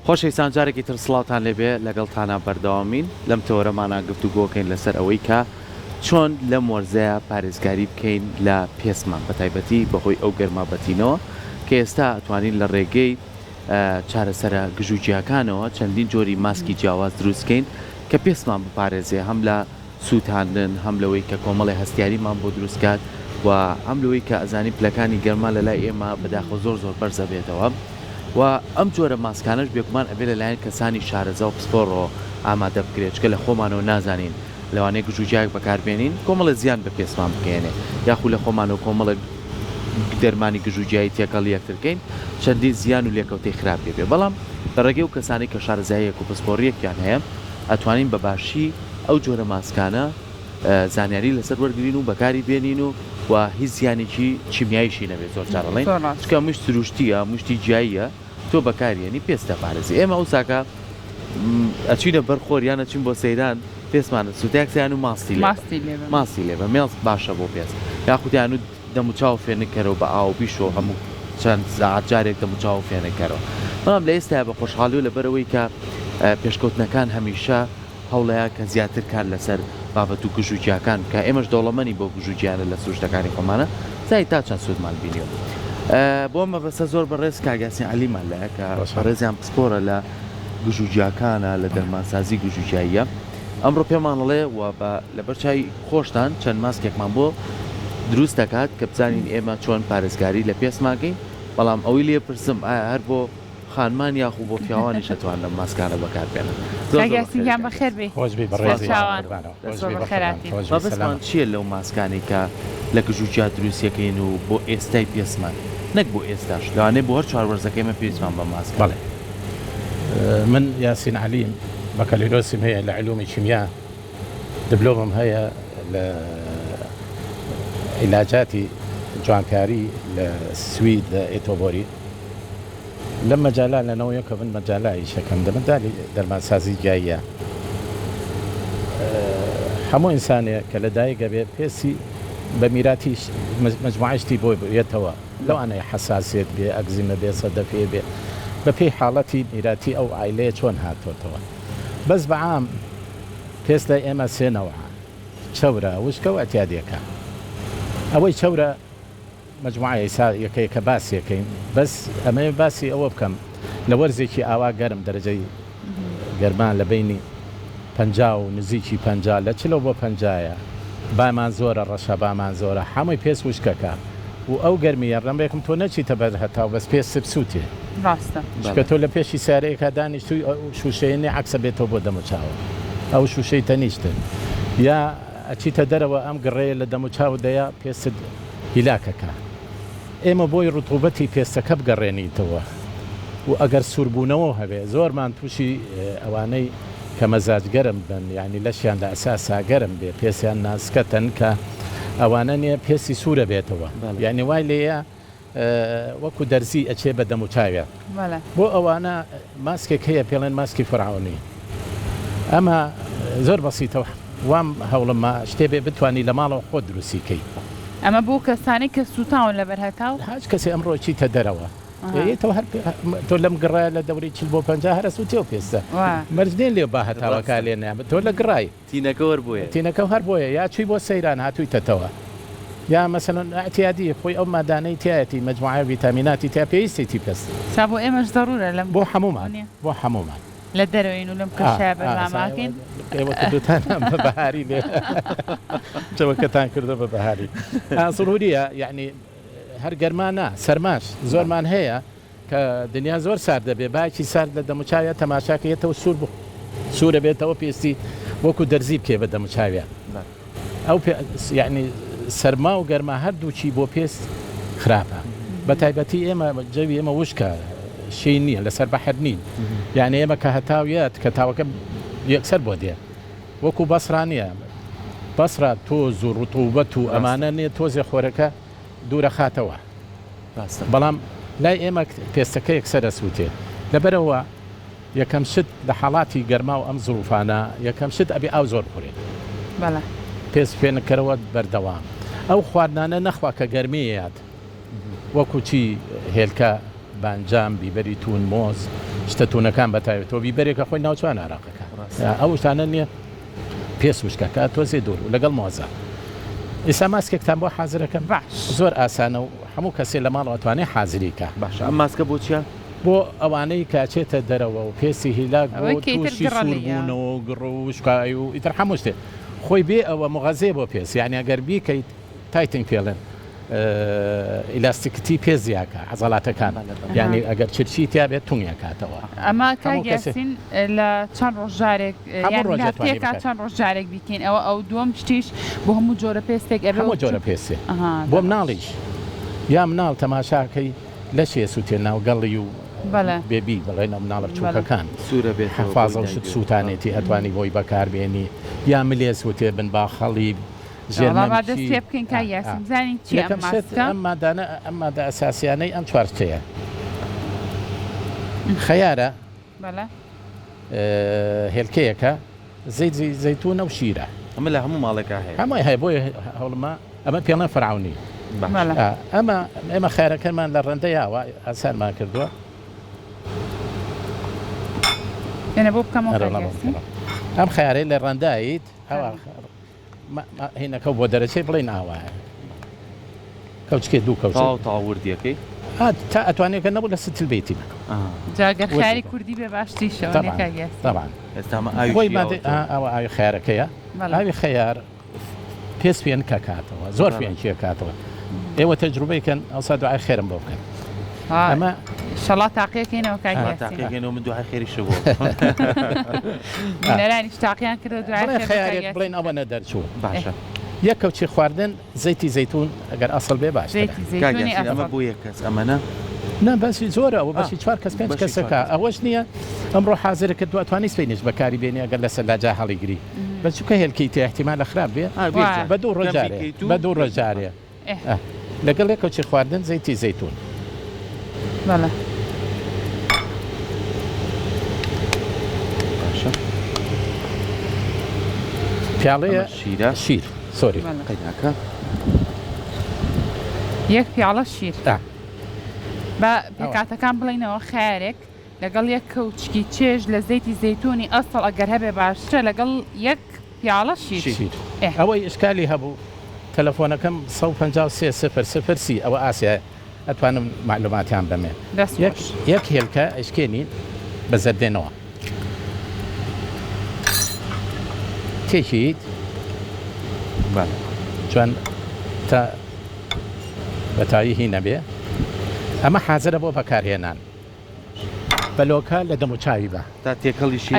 خۆشەویستان جارێکی تر سڵاوتان لێبێ لەگەڵتانە بەردەوامین لەم تۆرەمانە گفتوگۆکەین لەسەر ئەوەی کە چۆن لەم وەرزەیە پارێزگاری بکەین لە پێسمان بە تایبەتی بەهۆی ئەو گەرمابەتینەوە کە ئێستا ئەتوانین لە ڕێگەی چارەسەرە گژوجیاکانەوە چەندین جۆری ماسکی جیاواز دروستکەین کە پێسمان بپارێزێ هەم لە سووتاندن هەم لەوەی کە کۆمەڵی هەستیاریمان بۆ دروستکات و هەم لەوەی کە ئەزانی پلەکانی گەرما لە لای ئێمە بەداخە زۆر بەرزە بێتەوە و ئەم جۆرە ماسکانش بێگومان ئەبێ لەلایەن کەسانی شارەزا و پسپۆڕۆ ئامادە بکرێت کە لە خۆمانەوە نازانین لەوانەیە گژوجیاک بەکاربێنین کۆمەڵە زیان بە پێسمان بکەێنێ یاخود لە خۆمانەوە کۆمەڵە دەرمانی گژوجیایی تێکەڵ یەکترکەین چەندین زیان و لێکەوتەی خراپ بێ بەڵام بە ڕێگەی و کەسانی کە شارەزاییەک و پسپۆڕیەکیان هەیە ئەتوانین بە باشی ئەو جۆرە ماسکانە زانیاری لەسەر وەرگرین و بەکاری بێنین و هیچ زیانێکی چیمیاییشی نەبێت زۆر جارەڵێن چکە مشت سروشتیە مشتی جیاییە تۆ بەکارێنی پێستە پارێزی ئێمە ئەو ساکە ئەچینە بەرخۆریان ئەچین بۆ سەیران پێسمانە سوتێکسیان و ماسی لێبە مێڵ باشە بۆ پێست یاخودیان و دەموچاو فێنکەرەوە بە ئاو بیشۆ هەموو چەند ساعات جارێک دەموچاو فێنەکەرەوە بەڵام لە ئێستا بە خۆشحاڵی و لەبەرەوەی کە پێشکەوتنەکان هەمیشە هەوڵەیە کە زیاتر کار لەسەر بابەت و گژوجیاکان کە ئێمەش دەوڵەمەنی بۆ گژوجیانە لە سروشتەکانی خۆمانە زای تا چەند سوودمان بینیەوە بۆ مەبەستە زۆر بەڕێز کاگاسی عەلیمان لایە کە ڕێزیان پسپۆرە لە گژوجیاکانە لە دەرمانسازی گژوجیاییە ئەمڕۆ پێمانەڵێ و لەبەر چای خۆشتان چەند ماسکێکمان بۆ دروست دەکات کە بزانین ئێمە چۆن پارێزگاری لە پێسماگەین بەڵام ئەوەی لێ پرسم ئایا هەر بۆ خانمان یاخود بۆ پیاوانی شەتوان لە ماسکانە بەکاربێنن کاگاسیان بەخێر بێ بەبستمان چییە لەو ماسکانی کە لە گژوجیا دروستیەکەین و بۆ ئێستای پێسمان نەک بۆ ئێستاش لەوانێ بۆ هەر چواروەرزەکەیمە پێویستمان بە ماسک بەڵێ من یاسین علیم بەکەلیرۆسیم هەیە لە علومی کیمیا دبلۆمم هەیە لە عیلاجاتی جوانکاری لە سوید لە ئێتۆبۆری لەم مەجالا لەنەوەیە کە من مەجالایی شەکەم دەمەدالی دەرمانسازی گیاییە هەموو ئینسانێک کە لەدایکە بێ پێسی بە میراتی مەجموعەشتی بۆی بێتەوە لەوانەیە حەساسیت بێ ئەگزیمە بێ سەدەفێ بێ بە پێی حاڵەتی میراتی ئەو عایلەیە چۆن هاتۆتەوە بەس بەعام پێست لە ئێمە سێنەوە چەورە وشکە و ئەتیادیەکە ئەوەی چەورە مجموعە یەکەی کە باسیەکەین بەس ئەمە باسی ئەوە بکەم لە وەرزێکی ئاوا گەرم دەرەجەی گەرمان لە بینی 50 و نزیکی 50 لە چلەوە بۆ 50ە بامان زۆرە ڕەشە بامان زۆرە هەمووی پێس وشکەکە و ئەو گەرمیە ڕەمبێکم تۆ نەچیتە بەر هەتاو بەس پێس سبسووتێ ڕاستە چکە تۆ لە پێشی سارەیەکە دانیشتوی شوشەیەنێ عکسە بێتەوە بۆ دەموچاوە ئەو شوشەی تەنیشتن یا ئەچیتە دەرەوە ئەم گڕێیە لە دەموچاو دەیە پێست هیلاکەکە ئێمە بۆی ڕوتوبەتی پێستەکە بگەڕێنیتەوە و ئەگەر سووربوونەوە هەبێ زۆرمان تووشی ئەوانەی کە مەزاج گەرم بن یعنی لەشیان لە ئەساسا گەرم بێ پێسیان ناسکەتەن کە ئەوانە نیە پێسی سوورە بێتەوە یعنی وای لێیە وەکو دەرزی ئەچێ بە دەموچاوێت بۆ ئەوانە ماسکێک هەیە پێڵێن ماسکی فراعونی ئەمە زۆر بەسیتەوە وام هەوڵمە شتێ بێ بتوانانی لە ماڵەوە خۆ دروستیکەی ئەمە بۆ کەسانی کە سوتاون لە بەرهەتاو هاچ کەسی ئەمڕۆکی تە دەرەوە تۆ لەم گڕای لە دەوری 40 هەرە سووتێ و پێستە مەرجێن لێ با هەتاوەکە لێنە تۆ لە گڕای تینەکە هەر بۆیە یا چووی بۆ سەیران هاتوویتەوە یا مەسەلەن ئەتیادی خۆی ئەو مادانەی تایەتی مجموعە ڤیتامیناتی تا پێویستێتی پێست سا بۆ ئێمەش دەڕورە لەم بۆ هەمومان لە دەرەوەین و لەم کەشای بەرنامەکەین دوتان بە بەهاری لێ چەوەکەتان کردە بە بەهاری سروریە یعنی هەر گەرمانە سەرماش زۆرمان هەیە کە دنیا زۆر سارد دەبێ باکی سارد لە دەموچاویە تەماشاکەیەتەوە سوورە بێتەوە پێستی وەکو دەرزی بکێ بە دەموچاویە ئەو یعنی سەرما و گەرما هەردووچی بۆ پێست خراپە بە تایبەتی ئێمە جەوی ئێمە وشکە شەی نییە لەسەر بەحر نین یعنی ئێمە کە هەتاویەت کە تاوەکە یەکسەر بۆ دێ وەکو بەسرانیە بەسرا تۆز و ڕوتوبەت و ئەمانە نیە تۆزێ خۆرەکە دوورە خاتەوە بەڵام لای ئێمە پێستەکە یەکسەرە سووتێ لەبەرەوە یەکەم شت لە حاڵاتی گەرما و ئەم زروفانە یەکەم شت ئەبێ ئاو زۆر بخورێت پێست پێنەکەرەوە بەردەوام ئەو خواردانە نەخوا کە گەرمیەیەات وەکو چی هێلکە بانجام بیبەری تون مۆز شتە توونەکان بەتایبێتەوە بیبەرێکە خۆی ناوچوان عراقەکە ئەو شتانە نییە پێس وشکەکە تۆزێ دوور و لەگەڵ مۆزە ئێستا ماسکێکتان بۆ حازرەکەم باش زۆر ئاسانە و هەموو کەسێ لە ماڵ ئەتوانێت حازریکە باشە ئەم ماسکە بۆ چیە؟ بۆ ئەوانەی کاچێتە دەرەوە و پێسی هیلاک بۆ ئەوەی کە ئیتر تووشی گڕەڵیە. سووربوونەوە گڕ و شکای و ئیتر هەموو شتێ خۆی بێ ئەوە مغەزێ بۆ پێس یعنی ئەگەر بیکەیت تایتنگ پێڵێن ئیلاستیکتی پێ زیاکە عەزەڵاتەکان یعنی ئەگەر چرچی تیا بێت تونگە کاتەوە ئەمە هەموو کەسێ. کاگەسین لە چەند ڕۆژارێک ڕۆژ دەتوانێت تێکا بکات. چەند ڕۆژارێک بیکەین ئەو دووەم شتیش بۆ هەموو جۆرە پێستێک هەموو جۆرە پێسێ بۆ مناڵیش یا مناڵ تەماشاکەی لە شێ سووتێ ناو گەڵی و بەڵێ بێبی بڵێنە مناڵە بچووکەکان سوورە بێت حفاظە و شت سووتانێتی ئەتوانی بۆی بەکاربێنی یا ملێز وتێ بن با خەڵی دەست پێ بکەین کا یاسین بزانین چی ئەم ماسکە ئەم مادانە ئەم مادە ئەساسیانەی ئەم چوارچەیە خەیارە بەڵێ هێلکەیەکە زەیتونە و شیرە ئەمە لە هەموو ماڵێکا هەیە هەمووی هەیە بۆی هەوڵما ئەمە پێڵە فراونی بەڵێ ئەمە ئێمە خێرەکەمان لە ڕێندەیاوە ئاسانمان کردووە یعنی بۆ بکەمەوە کاگەسین ئەم خیارەی لە ڕێنداییت ئەوە هینەکە بۆ دەرەچەی بڵێن ئاوایە کەوچکێ دوو کەوچ تاوردیەکەی تا ئەتوانێتکە نەبوو لە ستل بیتی جاگەر خیاری کوردی بێ باشتیشەوە کاگەسین طبعا ئێستامە بۆی ئەوە ئاوی خیارەکەیە ئاوی خەیار پێس پێن کە کاتەوە زۆر پێن چیە کاتەوە ئێوە تەجروبەیکەن ئەوسا دوعای خێرم بۆ بکەن ئەمە شەڵات تاقیەکەینەوە کاگەسین تاقیەکەینەوە من دوعای خێریشە بۆ لەرانیش تاقییان کردو دوای خیارێک بڵێن ئەوە نەدەرچوو باشە یەک کەوچی خواردن زەیتی زەیتون ئەگەر ئەسڵ بێ باش ئەمە بۆ یەک کەس ئەمەە نه بەسی زۆرە ئەوە بەشی چوار کەس پێنج کەسەکە ئەوەش نییە ئەمڕۆ حازرە کە دواتوانی سپینش بەکاری بێنی ئەگەر لە سەلاجا هەڵیگری بەچووکە هێلکەی تێ احتیمال لە خراپ بێ بە دوو ڕۆژارێ بە دوو ڕۆژارێ لەگەڵ یەک کەوچی خواردن زەیتی زەیتون بەڵێ پیاڵەیە شیرە شیر سۆری قەیداکە یەک پیاڵە شیر بە پێکاتەکان بڵێنەوە خیارێک لەگەڵ یەک کەوچکی چێژ لە زەیتی زەیتونی ئەسڵ ئەگەر هەبێ باشترە لەگەڵ یەک پیاڵە شیر ئەوەی ئشکالی هەبوو تەلەفۆنەکەم 153 ئەوە ئاسیە ئەتوانم معلوماتیان بەمێ یەک هێلکە ئەشکێنی بە زەردێنەوە تێکیت چۆن تا بەتایی هی نەبێ ئەمە حازرە بۆ بەکارهێنان بەلۆکە لە دەم و چاوی بە تا تێکەڵیشی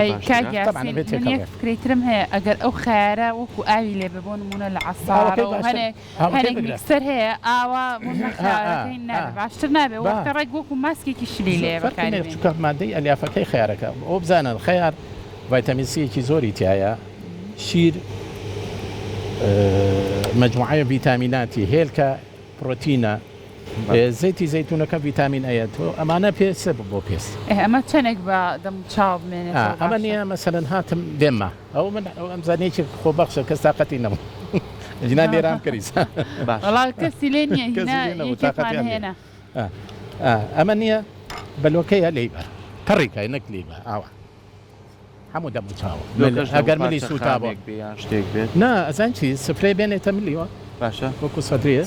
فکرێترم هەیە ئەگەر ئەو خیارە وەکو ئاوی لێ بە بۆ نمونە لە عساڕ هەنێک میکسەر هەیە ئاوا باشتر نابێ وەختە ڕێک وەکو ماسکێکی شلی لێ چکە مادەی ئەلیافەکەی خیارەکە ئەو بزانن خیار ڤایتامین سیەکی زۆری تایە شیر مجموعە ڤیتامیناتی هێلکە پرۆتینە زەیتی زەیتونەکە ڤیتامین ئەیە تۆ ئەمانە پێسە بۆ پێست ئەمە چەندێک بە دەم چاو بمێنێت ئەمە نییە مەسەرەن هاتم دێمە ئەو من ئەم زانێکی خۆبەخشە کەس تااقەتی نەبوو جنا لێرام کەریس بەڵا کەسی لێ نییە ئەمە نییە بەلۆکەیە لێبە پەڕێکای نەک لێبە ئاوە هەموو دەم و چاوە ئەگەر ملی سوتا بۆ شتێک بێت نا ئەزان چی سفرێ بێنێتە ملیوە باشە وەکو سەدرێ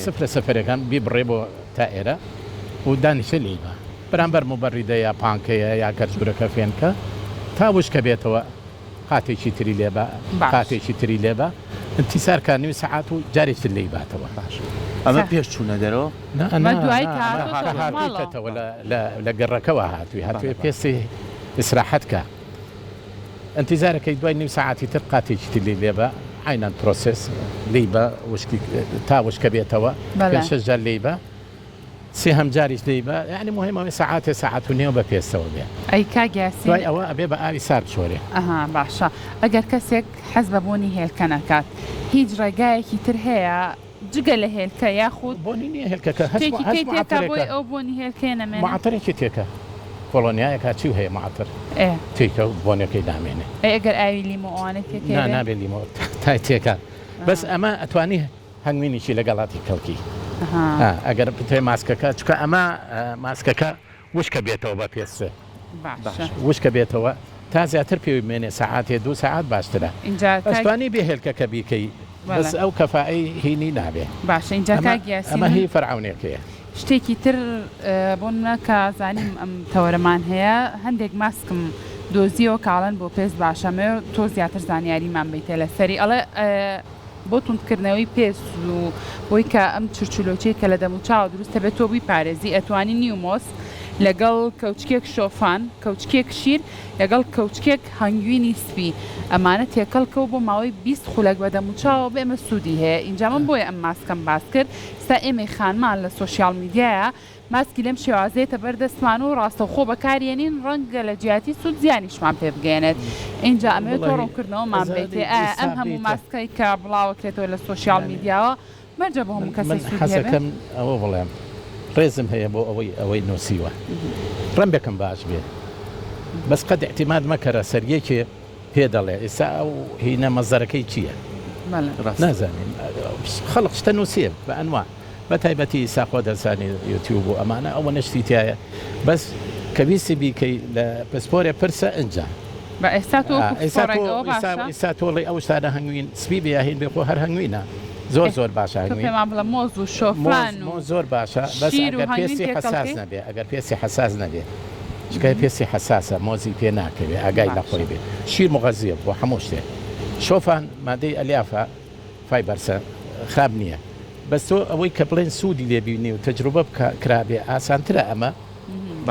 سفرە سەفەرەکان بیبڕێ بۆ تا ئێرە و دانیشە لێبە بەرامبەر موبەڕیدە یا پانکەیە یا کەرچورەکە فێنکە تا وشکە بێتەوە قاتێکی تری لێبە قاتێکی تری لێبە انتیسارکە نوی سەعات و جارێکی لێیباتەوە باش ئەمە پێش چوونە دەرەوە هاتوویتەوە لە گەڕەکەەوە هاتووی پێستی ئسراحەتکە انتیزارەکەی دوای نوی سەعاتی تر قاتێکی تری لێبە عینان پرۆسس لێبە تا وشکە بێتەوە شەجار لێبە سێ هەمجاریش لێبە یعنی مهمەوەی سەعاتێ سەعات و نێو بە پێستەوە بێ ئەی کاگیاسی دوای ئەوە ئەبێ بە ئاوی سارد شۆرێ باشە ئەگەر کەسێک حەز بە بۆنی هێلکە نەکات هیچ ڕێگایەکی تر هەیە جگە لە هێلکە یاخود بۆنی نییە هێلکەکە بۆی ئەو بۆنی هێلکێ نەمێنێ معتەرێکی تێکە کۆلۆنیایەکە چی هەیە معتر تێکە بۆنەکەی دامێنێ ئەگەر ئاوی لیمۆوانێت نابێت لیمۆ تای تێکە بەس ئەمە ئەتوانی هەنگوینیشی لەگەڵاتی کەڵکی ئەگەر پێ ماسکەکە چکە ئەمە ماسکەکە وشکە بێتەوە بە پێسە باشە وشکە بێتەوە تا زیاتر پێوی بمێنێ سەعاتێ 2 ساعات باشترە اینجا ئەشتوانی بێ هێلکەکە بیکەی بەس ئەو کەفائی هینی نابێ باشە اینجا کاگیاسی ئەمە هی فەرعونێکەیە شتێکی تر بۆ نەکە زانیم ئەم تەوەرەمان هەیە هەندێک ماسکم دۆزیەوە کاڵەن بۆ پێست باشەمە تۆ زیاتر زانیاریمان بیتێ لە سەری ئەڵێ بۆ توندکردنەوەی پێست و بۆی کە ئەم چرچلۆچەی کە لە دەموچاو دروستە بێت تۆ بووی پارێزی ئەتوانی نیومۆس لەگەڵ کەوچکێک شۆفان کەوچکێک شیر لەگەڵ کەوچکێک هەنگوینی سپی ئەمانە تێکەڵکە و بۆ ماوەی 20 خولەک بە دەموچاوە بێمە سوودی هەیە اینجا من بۆیە ئەم ماسکەم باس کرد ستا ئێمەی خانمان لە سۆشیال میدیایە ماسکی لەم شێوازێتە بەردەستمان و ڕاستەوخۆ بەکارێنین ڕەنگە لە جیاتی سوود زیانیشمان پێ بگەێنێت اینجا ئەمەوێت تۆ ڕوونکردنەوەمان بێتێ ئەم هەموو ماسکەی کە بڵاوەکرێتەوە لە سۆشیال میدیاوە مەرجە بۆ هەموو کەسی سوودی هەبێت حەسەکەم ئەوە بڵێم ڕێزم هەیە بۆ ئەوەی نووسیوە ڕەنبێکم باش بێ بەس قەت احتیماد مەکەرە سەریەکێ پێ دەڵێ ئێستا ئەو هینە مەزەرەکەی چییە نازانین خەڵق شتە نووسێ بە ئەنوا بە تایبەتی ساخۆ دەزانی یوتیوب و ئەمانە ئەوە نشتی تایە بەس کە ویستی بیکەی لە پسپۆرێ پرسە ئەنجا بە ئێستا تۆڵی ئەو شتانە هەنگوین سپی بێهین بێ خۆ هەر هەنگوینە زۆر باشە پێمان بڵە مۆز و شۆفان و زۆر باشە بەس ئەگەر پێسی حساس نەبێ ئەگەر پێسی حساس نەبێ شکای پێسی حساسە مۆزی پێ ناکەوێ ئاگای لە خۆی بێت شیر مغەزیە بۆ هەموو شتێک شۆفان مادەی ئەلیافە فایبەرسە خاب نییە بەس تۆ ئەوەی کە بڵێن سوودی لێبیونی و تەجروبە کرابێ ئاسانترە ئەمە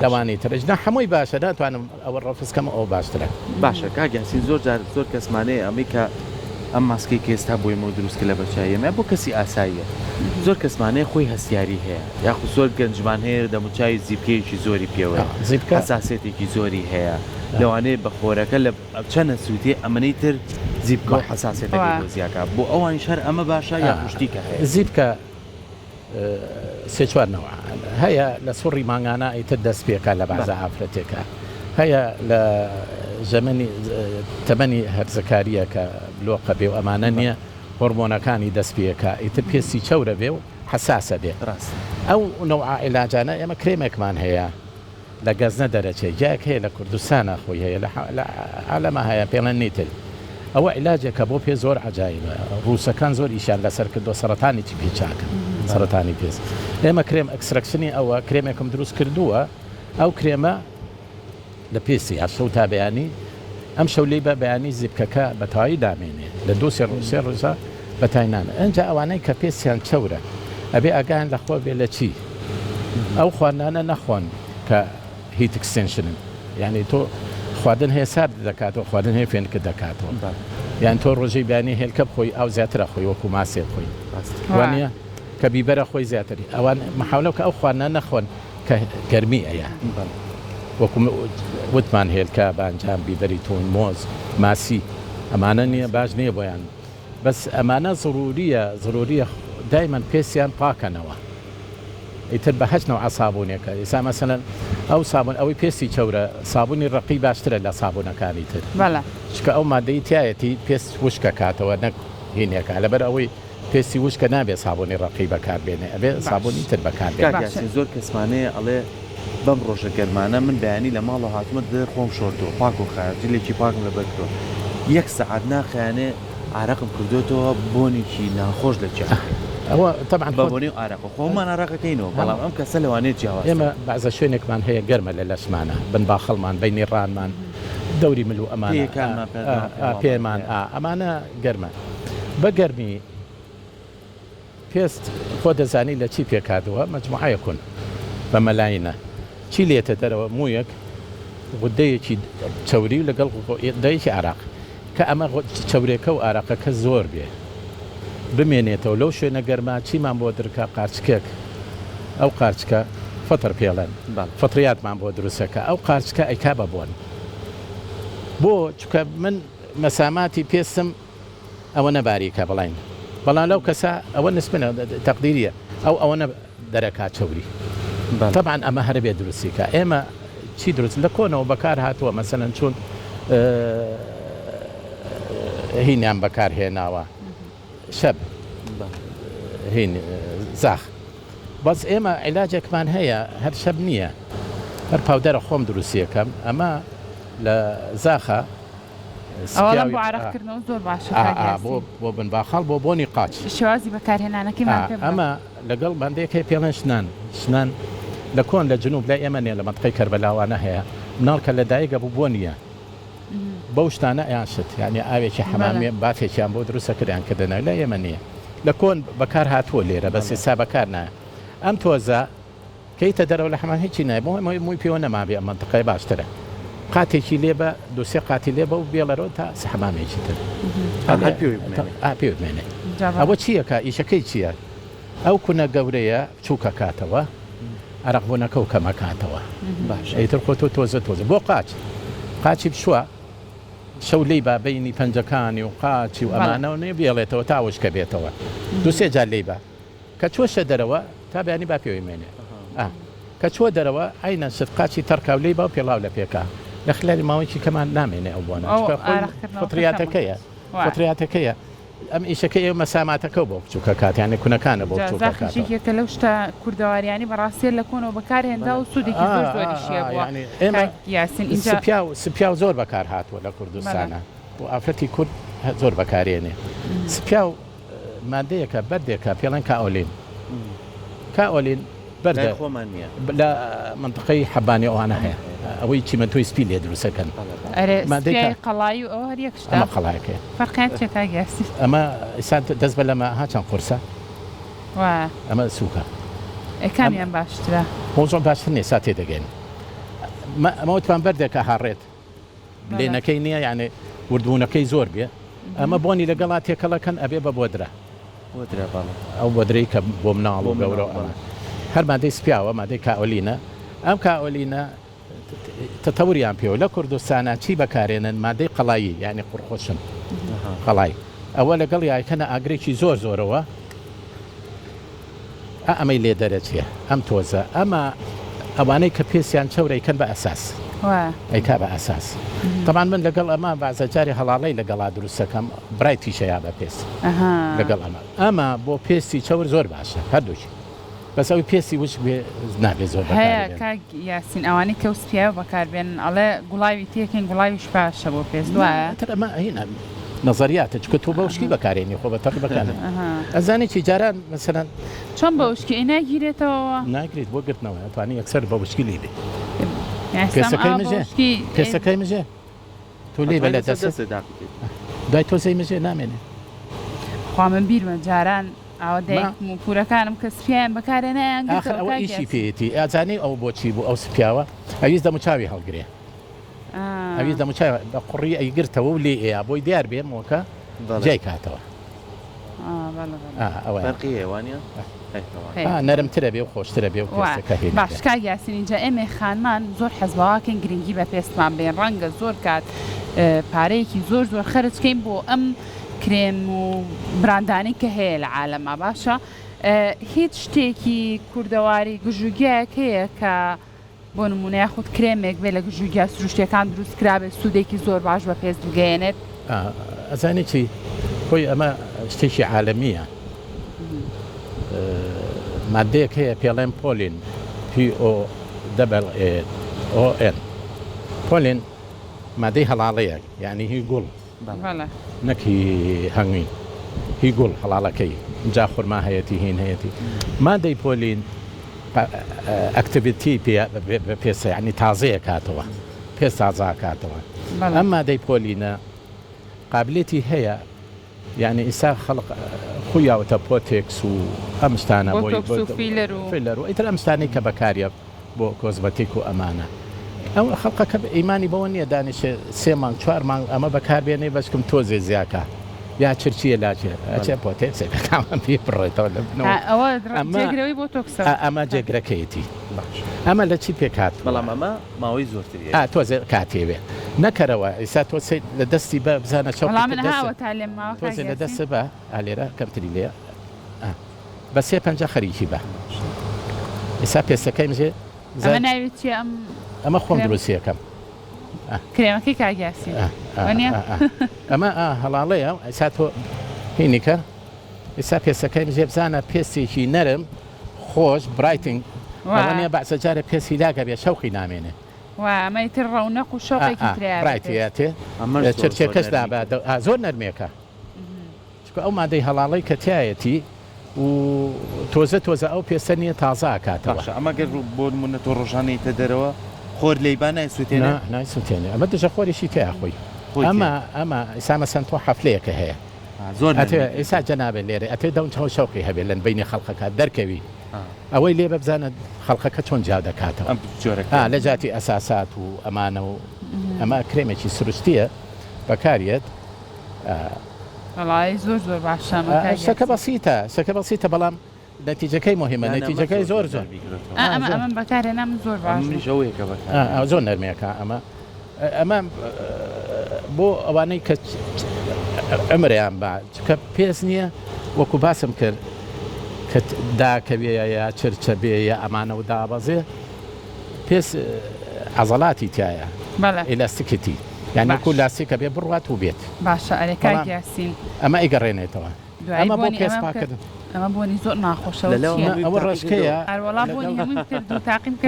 لەوانی ترژنا هەمووی باشە ناتوانم ئەوە ڕەفسکەم ئەو باشترە باشە کاگیاسی زۆر کەسمانەیە ئەمەی کە ئەم ماسکی کە ئێستا بۆی مە دروستکە لە بەچایەمە بۆ کەسی ئاساییە زۆر کەسمانەیە خۆی هەستیاری هەیە یاخو زۆر گەنجمان هەیە دەموچای زیبکەیەکی زۆری پێوە حساسێتێکی زۆری هەیە لەوانەیە بە خۆرەکە لە چەنە سووتێ ئەمەەی تر زیبکە و حساسێتەکە زیاکە بۆ ئەوانی شەر ئەمە باشە یا پشتیکە هەیە زیبکە سێ چوارنەوە هەیە لە سوڕی ماگانە ئیتر دەست پێکە لە بازە ئافرەتێکە هەیە لە ژەمەنی تەمەنی هەرزەکاریە کە بلۆقە بێ و ئەمانە نییە هۆرمۆنەکانی دەست پێەکە ئیتر پێستی چەورە بێ و حساسە بێ ئەو نەوع عیلاجانە ئێمە کرێمێکمان هەیە لە گەزنە دەرەچێت جایەک هەیە لە کوردستانە خۆی هەیە لە عالەمە هەیە پێڵەن نیتر ئەوە عیلاجێکە بۆ پێ زۆر عجایبە ڕووسەکان زۆر ئیشان لەسەر کردو سەرەتانێکی پێچاکە سەرەتانی پێست ئێمە کرێم ئەکسرەکشنی ئەوە کرێمێکم دروست کردووە ئەو کرێمە لە پێسی ئاشە تا بەیانی ئەم شەولەی بە بەیانی زیبکەکە بەتەواوی دامێنێ لە سێ ڕۆژە بەتاینانە ئەنج ئەوانەی کە پێستیان چەورە ئەبێ ئاگیان لەخۆ بێ لە چی ئەو خواردانە نەخۆن کە هیت ئەکستێنشنن یعنی تۆ خواردن هەیە سارد دەکاتەوە خواردن هەیە فێنکە دەکاتەوە یان تۆ ڕۆژەی بیانی هێلکە بخۆی ئەو زیاترە خۆی وەکو ماسێ خۆی وانە کە بیبەرە خۆی زیاتری ئەوان محاولە کە ئەو خواردانە نەخۆن کە گەرمی ئەیە وەکو وتمان هێلکە بانجام بیبەری تۆن مۆز ماسی ئەمانە نییە باش نییە بۆیان بەس ئەمانە ضروریە دایمەن پێستیان پاکەنەوە ئیتر بە هەچ نەوع سابوونێکە ئێستا مەسەلەن ئەو سابوون ئەوەی پێستی چەورە سابوونی ڕقی باشترە لە سابوونەکانی تر چکە ئەو مادەی تایەتی پێست وشکە کاتەوە نەک هینێکە لەبەر ئەوەی پێستی وشکە نابێت سابوونی ڕقی بەکاربێنێ ئەبێ سابوونی تر بەکاربێت زۆر کەسمانەیە ئەڵێ بەم ڕۆژە گەرمانە من بەیانی لە ماڵەوە هاتمە خۆم شۆردەوە پاک و خارجلێکی پاکم لە بەرکەوە یەک سەعات ناخیانێ ئارەقم کردوێتەوە بۆنێکی ناخۆش لە چێ ئەوە طبعا بەبوونی ئارەقە خۆمان ئارەقەکەینەوە بەڵام ئەم کەسە لەوانێت جیاواز ئێمە بەعزە شوێنێکمان هەیە گەرمە لە لەشمانە بن باخەڵمان بینی ڕانمان دەوری مل و ئەمانە پێمان ئەمانە گەرمە بە گەرمی پێست خۆ دەزانی لە چی پێکاتەوە مەجموعەیەکون بە مەلاینە چی لێتە دەرەوە مویەک غودەیەکی چەوری و لەگەڵ دایکی عراق کە ئەمە چەورێکە و ئاراقەکە زۆر بێ بمێنێتەوە لەو شوێنە گەرما چیمان بۆ درکە قارچکێک ئەو قارچکە فەتر پێڵەن فەتریاتمان بۆ دروستەکە ئەو قارچکە ئەیکا بەبوون بۆ چکە من مەساماتی پێستم ئەوە نەباریکە بڵین بەڵام لەو کەسە ئەوە نسبنە تەقدیریە ئەوە دەرەکات چەوری طبعا ئەمە هەر بێ دروستیکە ئێمە چی دروست لە کۆنەوە بەکار هاتووە مەسەلەن چۆن هینیان بەکار هێناوە شەب هین زاخ بەس ئێمە عیلاجێکمان هەیە هەر شەب نییە هەر پاودەرە خۆم دروستیەکەم ئەمە لە زاخە ئەوڵام بۆ عراقکردنەوە زۆر باشە بۆ بنباخاڵ بۆ بۆنی قاچ شێوازی بەکارهێنانەکەیمان ئەمە لەگەڵ بەندێکی پێڵێن شنان لە کۆن لە جنوب لای ئێمە نێ لە مەنطقەی کەربەلاوانە هەیە مناڵکە لە دایکە بوو بۆ نییە بەو شتانە ئەیانشت یعنی ئاوێکی حەمامی بافێکیان بۆ دروستە کردیان کردنە لە ئێمە نییە لە کۆن بەکار هاتووە لێرە بەس ئێستا بەکار نایە ئەم تۆزە کەیتە دەرەوە لە حەمان هیچی نایە بۆ مووی پێوە نەمابێ ئەم مەنطقەی باشترە قاتێکی لێ بە دوسێ قاتی لێ بە و بێڵەرەوە تا حەمامێکی تر پێ بمێنێ ئەوە چیەکە ئیشەکەی چییە ئەو کونە گەورەیە چووکە کاتەوە عرەقبوونەکە و کەمە کاتەوە باش ئەیتر خۆ تۆزە بۆ قاچی بشووە شەو لی با بینی پەنجەکانی و قاچی و ئەمانەوە نێ بێڵێتەوە تاوشکە بێتەوە دوسێ جار لی بە کە چۆشە دەرەوە تا بەیانی با پێوەی مێنێ کە چوە دەرەوە ئەینە شت قاچی تەرکاو لی با و پێڵاو لە پێکا لە خلال ماوەیەکی کەمان نامێنێ ئەو بۆنە فطریاتەکەیە ئەم ئیشەکە ئێوە مەساماتەکە بۆ بچووکە کاتیانە کوونەکانە بۆ بچووکەکە لەو شتە کوردەواریانی بەڕاستیە لە کۆنەوە بەکارهێندا و سوودێکی زۆریشیە ئێمە سپیا و زۆر بەکار هاتووە لە کوردستانە و ئافرەتی کورد زۆر بەکارێنێ سپیا و مادەیەکە بەردێکە پێڵەن کائۆلین بەردە لە منطقەی حەبانی ئەوانە هەیە ئەوەی چیمەتۆی سپی لێ دروستەکەن قەڵایی و ئەوە هەر یەک شتە قەڵایەکە فەرقیان چێتا گەسی ئەمە ئێستا دەست بە لەمە هاچەند قورسە ئەمە سووکە کامیان باشترە خۆزۆن باشتر نێسا تێدەگەین ئەمەوتوان بەردێکە هاڕێت لێنەکەی نییە یعنی وردبوونەکەی زۆر بێ ئەمە بۆنی لەگەڵا تێکەڵەکەن ئەبێ بە بۆدرا ئەو بۆدرەی کە بۆ مناڵ و گەورە هەر مادەی سپیاوە مادەی کائۆلینە ئەم کائۆلینە تەتەوریان پێوە لە کوردستانە چی بەکارێنن مادەی قەڵایی یعنی قوڕخۆشن قەڵای ئەوە لەگەڵ یاکەنە ئاگرێکی زۆرەوە ئەمەی لێ دەرەچیە ئەم تۆزە ئەمە ئەوانەی کە پێسیان چەورەیکەن بە ئەساس ئەیکا بە ئەساس تەمان من لەگەڵ ئەمە بازەجاری هەڵاڵی لەگەڵا دروستەکەم برای تیشەیە بە پێست لەگەڵ ئەمە بۆ پێستی چەور زۆر باشە هەردووشی بەس ئەوی پێستی وش نابێ زۆر یاسین ئەوانی کە وسپیاوە بەکاربێن ئەڵێ گوڵاوی تێکن گوڵاویش باشە بۆ پێست وایە ئەمە هینە نظریاتە چکە تۆ بەوشکی بەکارێنی خۆ بە تەقی بەکانە ئەزانێکی جاران مەسەرەن چۆن بەوشکی ناگیرێتەوە ناگریت بۆ گرتنەوە توانی یەکسەر بەوشکی لی بێ پێسەکەی مژێ تۆ لێ بە لە دەست دوای تۆزەی مژێ نامێنێ خوا من بیرمە جاران ئەوە دایک و پورەکانم کە سپیان بەکارێنیان ئەوە ئیشی پێێتی ئازانەی ئەو بۆچی بوو ئەو سپیاوە ئەویست دەموچاوی هەڵگرێ ئەویست دەموچاوی بە قوڕی ئەیگرتەوە و لێ ئەیە بۆی دیار بێمەوەکە جای کاتەوە نەرمترە بێ و خۆشترە بێ و باشکا یاسین اینجا ئێمە خانمان زۆر حەزباواکەن گرنگی بە پێستمان بێن ڕەنگە زۆر کات پارەیەکی زۆر خەرجکەین بۆ ئەم کرێم و براندانی کە هەیە لە عالەما باشە هیچ شتێکی کوردەواری گژوگیەک هەیە کە بۆ نمونە یاخود کرێمێک بێ لە گژوگیا سروشتەکان دروست کرابێت سوودێکی زۆر باش بە پێست بگەێنێت ئەزانێت چی خۆی ئەمە شتێکی عالەمیە مادەیەک هەیە پێڵێن پۆلین POLLEN پۆلین مادەی هەڵاڵەیە یعنی هی گوڵ نەکی هەنگوی هی گوڵ هەڵاڵەکەی جا خورما هەیەی هین هەیەی مادەی پۆلین ئەکتیڤیتی پێسە ینی تازەیە کاتەوە پێست تازا کاتەوە ئەم مادەی پۆلینە قابلێتی هەیە یعنی ئیسا خەڵق خویاوەتە پۆتێکس و ئەم شتانە فیلەر و ئیتر ئەم شتانەی کە بەکاریە بۆ کۆزمەتیک و ئەمانە ئەو خەڵقەکە ئیمانی بەوە نییە دانیشێ 3 مانگ 4 مانگ ئەمە بەکاربێنێ بەشکم تۆزێ زیاکە یا چرچیە لاچێ ئەچێ پۆتێکسێکەکان پێ بڕێتەوە ئەمە جێگرەکەیەتی ئەمە لە چی پێکات بەڵام ئەمە ماوەی زۆرتر تۆزێ کاتێوێ نەکەرەوە ئیسا تۆ لە دەستی بە بزانە چاو تۆزێ لە دەستە بە ئالێرە کەمتری لێ بە 3-5 خەریکی بە ئیسا پێستەکەی مژێ ئەمە خۆم دروستیەکەم کرێمەکەی کاگیاسی ئەمە هەڵاڵەیە ئیسا تۆ هینیکە ئیسا پێستەکەی مژێ بزانە پێستێکی نەرم خۆش برایتنگ ئەوانە بەعسەجارە پێسی لاگە بێ شەوقی نامێنێ ئەمەیتر ڕەونەق و شەوقێکی تریا ڕایتێ چرچێکەشدا زۆر نەرمێکە ئەو مادەی هەڵاڵی کە تایەتی و تۆزە ئەو پێسە نییە تازا کاتەوە ئەمەگەر بۆ نمونە تۆ ڕۆژانەیتە دەرەوە خۆر لەیبان نایسووتێنە نایسووتێنێ ئەمە دژە خۆریشی تیا خۆی ئەمە ئیسامەسەن تۆ حەفلەیەکە هەیە زۆر ئێستا جەنابێت لێرە ئەتێ دەونچەوە شەوقی هەبێت لەن بینی خەڵقەکە دەرکەوی ئەوەی لێ ببزانە خەڵقەکە چۆن جا دەکاتەوە لە جاتی ئەساسات و ئەمانە و ئەمە کرێمێکی سروشتیە بەکارێت زۆر باشە سەکە بەسیتە بەڵام نەتیجەکەی مهمە نەتیجەکەی زۆر ئەمە بەکارێنام زۆر باش زۆر نەرمێکە ئەمە بۆ ئەوانەی کە ئەمریان بە کە پێس نییە وەکو باسم کرد کە داکەوێ یا چرچە بێ یا ئەمانە و دابەزێ پێس عەزەڵاتی تایە ئێلاستیکەتی یعنی وەکو لاستیکە بێ بڕوات و بێت باشە ئەرێکای یاسین ئەمە ئیگەڕێنێتەوە ئەمە بۆ پێس پاکردن ئەمە بۆنی زۆر ناخۆشەوە ئەوە ڕشکەیە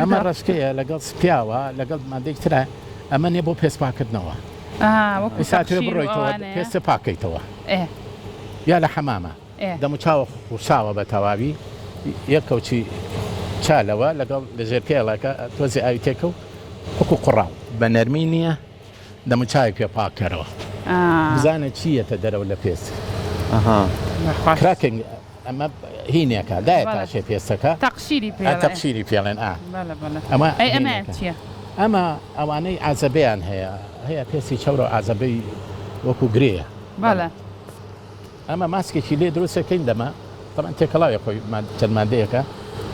ئەمە ڕشکەیە لەگەڵ سپیاوە لەگەڵ مادەی ترە ئەمە نیە بۆ پێس پاکردنەوە ساتێ بڕۆیتەوە پێستە پاکەیتەوە یا لە حەمامە دەموچاوە خوساوە بە تەواوی یەک کەوچی چالەوە لەگەڵ لەژێر پێڵەکە تۆزی ئاوی تێکە و وەکو قوڕاو بە نەرمی نییە دەموچاوی پێ پاکەرەوە بزانە چیەتە دەرەوە لە پێست کراکنگ ئەمە هینێکە دایە تاشێ پێستەکە تەقشیری پێڵێن ئەمە ئەوانەی ئازەبەیان هەیە پێسی چەورە ئازەبەی وەکو گرەیە ئەمە ماسکێکی لێ دروستەکەین دەمە تەمان تێکەڵاوی خۆی چەند مادەیەکە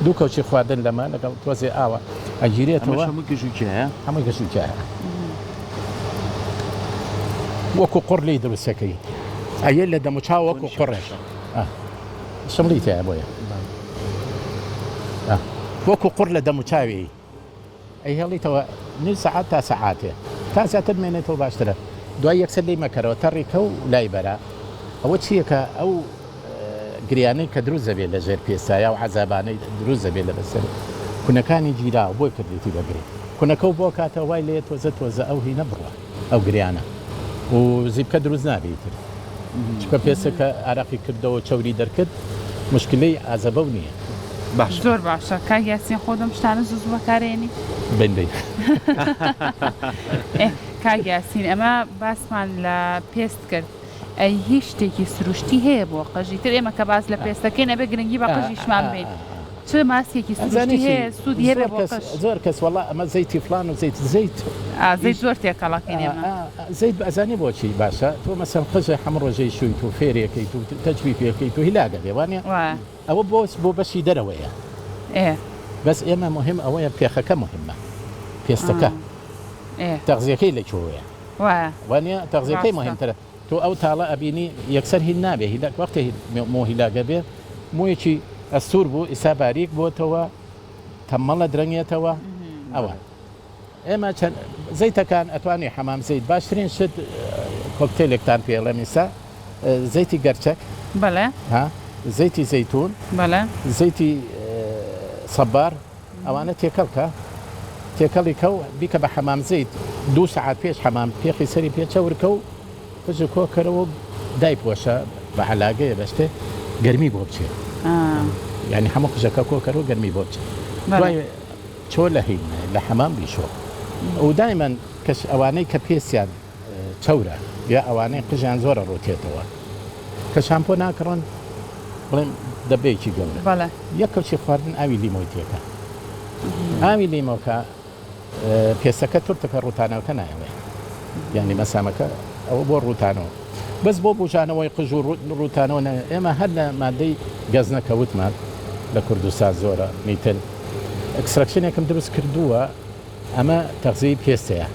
دوو کەوچی خواردن لەمە لەگەڵ تۆزێ ئاوە ئەگیرێتەوە هەمووی گەشوکە وەکو قڕ لی دروستەکەی ئەیە لە دەموچاو وەکو قڕێش شملی تایە بۆیە وەکو قڕ لە دەموچاوی ئەی هێڵیتەوە نی سەعات تا سەعاتێ تا زیاتر مێنێتەوە باشترە دوای یەکسەر لی مەکەرەوە تەڕیکە و لای بەرە ئەوە چیەکە ئەو گریانەی کە دروست دەبێت لە ژێر پێستایە و عەزابانەی دروست دەبێت لە بەسەر کونەکانی گیرا بۆی کردێتی بەگرێت کونەکە و بۆ کاتە وای لێ تۆزە ئەو هی نەبڕوە ئەو گریانە و زیبکە دروست نابێتتر چکە پێسەکە عراقی کردەوە چەوری دەرکرد مشکلەی ئازەبە و نییە باش زۆر باشە کاک یاسین خۆدەم شتانە زوو بەکارێنی بندەی کاک یاسین ئەمە باسمان لە پێست کرد ئەی هیچ شتێکی سروشتی هەیە بۆ قەژی تر ئێمە کە باز لە پێستەکەی نەبێ گرنگی بە قەژیشمان بین چ ماسکێکی سروشتی هەیە سوودی هەیە بۆ قەژ زۆر کەس وەڵا ئەمە زەیتی فلان و زەیت زەیت زۆر تێکەڵەکەین ئێمە زەیت ئەزانێ بۆچی باشە تۆ مەسەڵ قەژە هەموو ڕۆژەی شوویت و فێرێکەکەیت و تەجوی پێکەیت و هیلاگە دێوانێ ئەوە بۆ بەشی دەرەوەیە بەس ئێمە مهم ئەوەیە پێخەکە مهمە پێستەکە تەغزیەکەی لەکوێیە وانە تەغزیەکەی مهمترە تۆ ئەو تاڵە ئەبینی یەکسەر هین نابێ هیلاک وەختی مۆهیلاگە بێ مویەکی ئەستور بوو ئیسا باریک بۆتەوە تەممەڵە درەنگێتەوە ئەوە ئێمە چەند زەیتەکان ئەتوانی حەمام زەیت باشترین شت کۆکتێلێکتان پێڵە میسا زەیتی گەرچەک زەیتی زەیتون زەیتی سەبار ئەوانە تێکەڵکە تێکەڵی کە و بیکە بە حەمام زەیت 2 ساعات پێش حەمام پێخی سەری پێچەورکە و قژ کۆکەرەوە دایپۆشە بە عەلاگەیە بەشتێ گەرمی بۆ بچێت یعنی هەموو قژەکە کۆکەرەوە گەرمی بۆ بچێت دوای چۆ لە هین لە حەمام بیشۆ و دایمەن کەش ئەوانەی کە پێسیان چەورە یا ئەوانەی قژیان زۆرە ڕۆتێتەوە کە شامپۆ ناکڕن بڵێم دەبێکی گەورە یەک کەوچی خواردن ئاوی لیمۆی تێکە ئاوی لیمۆکە پێستەکە تورتەکە ڕوتانەوەکە نایەوێ یعنی مەسامەکە ئەوە بۆ ڕوتانەوە بەس بۆ بژانەوەی قژ و ڕوتانەوە ئێمە هەر لە مادەی گەزنەکە وتمان لە کوردستان زۆرە میتل ئەکسرەکشنێکم دروست کردووە ئەمە تەغزیی پێستەیە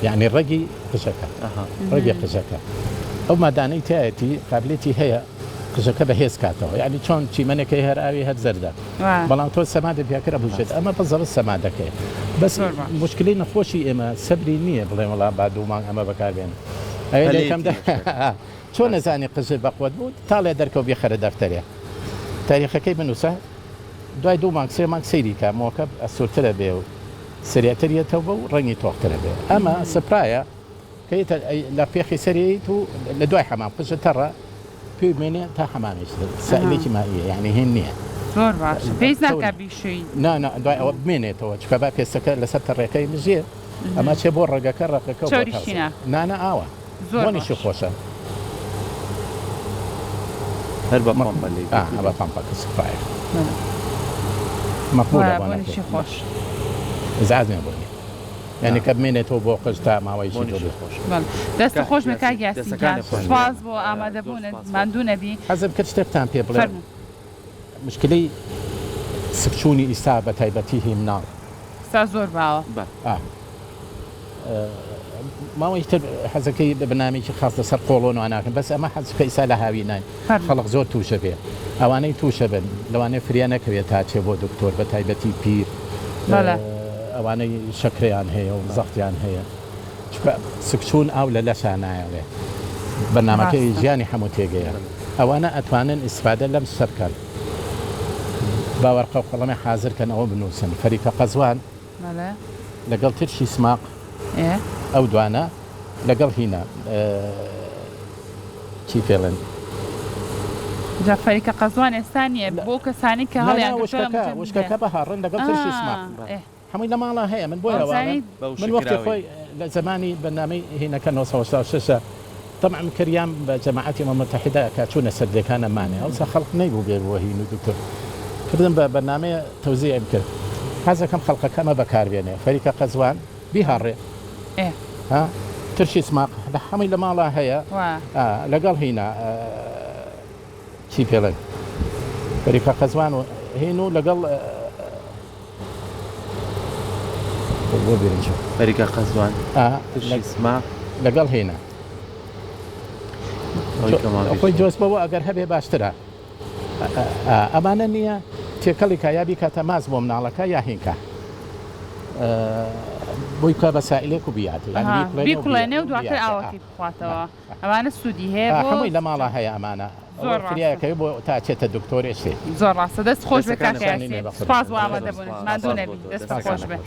یعنی ڕێگی قژەکە ڕێگی قژەکە ئەو مادانەی تایەتی قابلێتی هەیە قژەکە بەهێز کاتەوە یعنی چۆن چیمەنێکی هەر ئاوی هەر زەردە بەڵام تۆ سەمادە پیاکرە بژێت ئەمە بەزەڵ سەمادەکەی بەس مشکلی نەخۆشی ئێمە سەبری نییە بڵێ وڵا با دوومان ئەمە بەکاربێن ئەوەکەمدا چۆن نەزانی قژە بەقوت بوو تاڵێ دەرکەوت بێ خەرە دەفتەرێ تاریخەکەی بنووسە دوای 2 مانگ 3 مانگ سەیری کە مۆکە ئەسوورترە بێ و سریعترێتەوە بە و ڕەنگی تۆخترە بێ ئەمە سپرایە کە لە پێخی سەرێت و لە دوای حەمام پشتەڕە پێی بمێنێ تا حەمامێک سائلێکی مائیە یعنی هێن نییە زۆر باش پێیز ناکە بیشوی دوای ئەوە بمێنێتەوە چکە با پێستەکە لەسەر تەڕێەکەی مژێ ئەمە چێ بۆ ڕێگەکە ڕێکەکە نانە ئاوە بۆنیشی خۆشە هەر بە پامپەلی بە پامپەکە سپرایە مەقبولە خۆش زازێ بۆنی یعنی کە بمێنێتەوە بۆ قژ تا ماوەیشی خۆش دەستە خۆش بکگیاسیکان سواز بۆ ئامادەبوونت ماندوو نەبی حەزم کرد شتێکتان پێ بڵێ مشکلەی سکچوونی ئیستا بە تایبەتی هی مناڵ ستا زۆر باوە ماوەی تر حەزەکەی بەنامێکی خاص لەسەر قۆڵۆن و ناکەن بەس ئەمە حەزەکە ئیسا لە هاوی ناین خەڵق زۆر تووشە بێ ئەوانەی تووشە بن لەوانەیە فریان نەکەوێت تا چێ بۆ دکتۆر بە تایبەتی پیر ئەوانەی شەکریان هەیە و زەختیان هەیە سکچوون ئاو لە لەشان نایەڵێ بەنامەکەی ژیانی هەموو تێگەیە ئەوانە ئەتوانن ئیسفادە لەم سەرکەن باوەڕقە و قەڵەمە حازرکەن ئەوە بنووسن فەریقە قەزوان لەگەڵ ترشی سماق ئەو دوانە لەگەڵ هینە چی پێڵێن جافەریکە قەزوان ئێستا نیە بۆ کەسانی کە هەڵیان وشکەکە بەهاڕن لەگەڵ ترشی سماق هەمووی لە ماڵە هەیە من بۆی من وەختی خۆی لە زمانی بەنامەی هینەکە 1966 طبعا کریان بە جەماعەتی متحدە کە چوونە سەردەکانەمانێ ئەوسا خەڵق نەیبوو بێ بۆ هین و دکتۆر کردم بە بەنامەیە تەوزیعم کرد حەزەکەم خەڵقەکەمە بەکاربێنێ فەریقە قەزوان بیهاڕێ ترشی سماق لە هەمووی لە ماڵە هەیە لەگەڵ هینە چی پێڵێن فەریقە قەزوان و هین و لەگەڵ فەریقە قەزوان ترشی سماق لەگەڵ هێنا خۆی جۆزبەوە ئەگەر هەبێ باشترە ئەمانە نییە تێکەڵی کایابی کاتە ماز بۆ مناڵەکە یا هینکە بۆی کا بەسائلێک و بیاتی بیکڵێنێ و دواتر ئاوەتی بخواتەوە ئەوانە سوودی هەیە هەمووی لە ماڵە هەیە ئەمانە فریاکەی بۆ تا چێتە دکتۆرێشێ زۆر ڕاستە دەست خۆش بکات سپاس بۆ ئامادەبوونت ماندوو نەبی دەست خۆش بێ